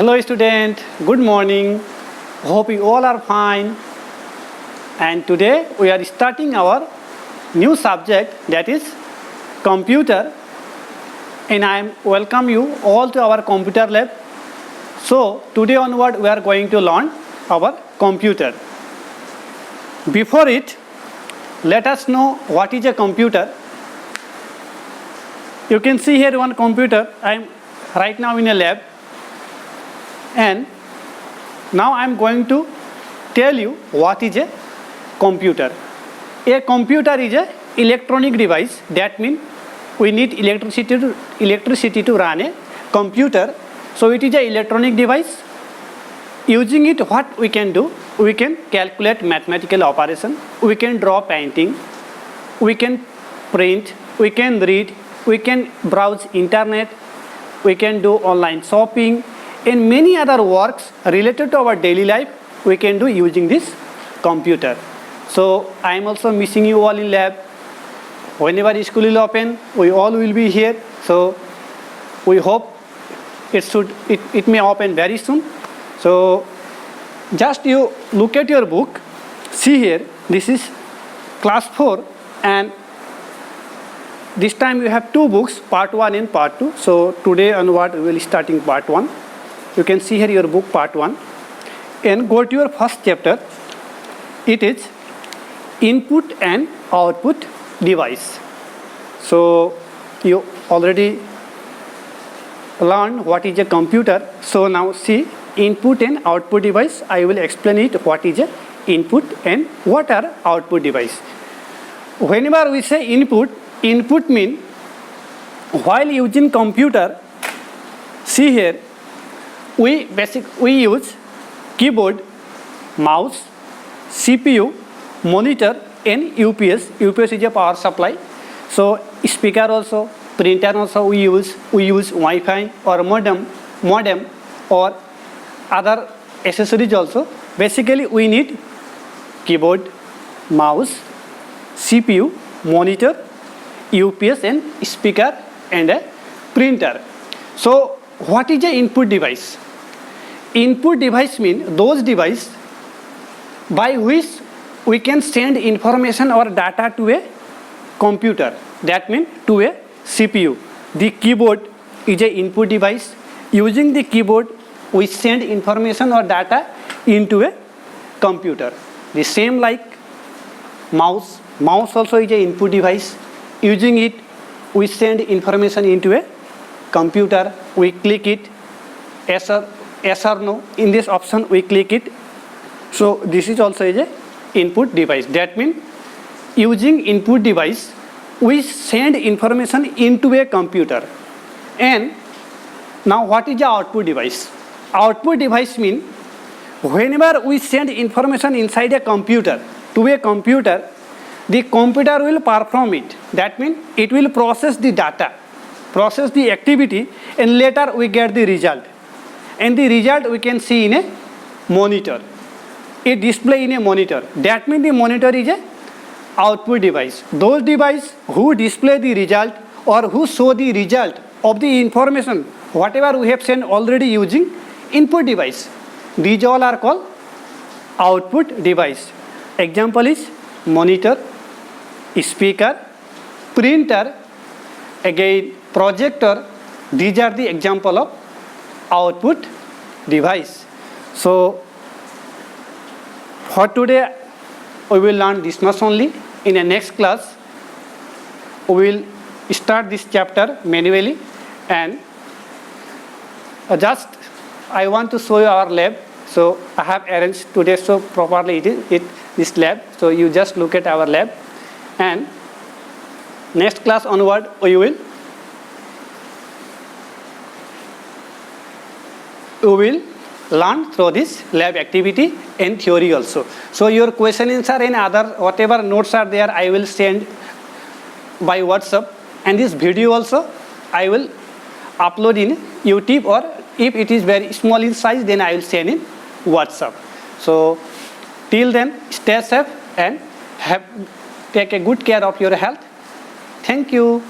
Hello student, good morning. Hope you all are fine. And today we are starting our new subject, that is computer. And I welcome you all to our computer lab. So today onward we are going to learn our computer. Before it, let us know what is a computer. You can see here one computer. I am right now in a lab. And now I am going to tell you what is a computer. A computer is an electronic device. That means we need electricity to run a computer. So it is an electronic device. Using it, what we can do? We can calculate mathematical operation. We can draw painting. We can print. We can read. We can browse internet. We can do online shopping. And many other works related to our daily life we can do using this computer. So I am also missing you all in lab. Whenever school will open, we all will be here. So we hope it may open very soon. So just you look at your book. See here, this is class 4, and this time you have two books, part 1 and part 2. So today onward we will starting part 1. You can see here your book part 1 and go to your first chapter. It is input and output device. So you already learned what is a computer. So now see input and output device. I will explain it what is a input and what are output device. Whenever we say input mean while using computer, see here, we use keyboard, mouse, CPU, monitor and UPS. UPS is a power supply. So speaker also, printer also we use Wi-Fi or modem or other accessories also. Basically we need keyboard, mouse, CPU, monitor, UPS and speaker and a printer. So what is a input device? Input device means those devices by which we can send information or data to a computer. That means to a CPU. The keyboard is an input device. Using the keyboard, we send information or data into a computer. The same like mouse. Mouse also is an input device. Using it, we send information into a computer. We click it, yes or no. In this option, we click it. So this is also a input device. That means using input device, we send information into a computer. And now what is the output device? Output device means whenever we send information inside a computer to a computer, the computer will perform it. That means it will process the data, process the activity, and later we get the result. And the result we can see in a monitor. It display in a monitor. That means the monitor is a output device. Those devices who display the result or who show the result of the information, whatever we have sent already using input device, these all are called output device. Example is monitor, speaker, printer, again projector. These are the example of output device. So for today we will learn this much only. In the next class we will start this chapter manually, and just I want to show you our lab. So I have arranged today so properly this lab. So you just look at our lab, and next class onward we will learn through this lab activity and theory also. So your question answer and other whatever notes are there, I will send by WhatsApp, and this video also I will upload in YouTube, or if it is very small in size, then I will send in WhatsApp. So till then, stay safe and take a good care of your health. Thank you.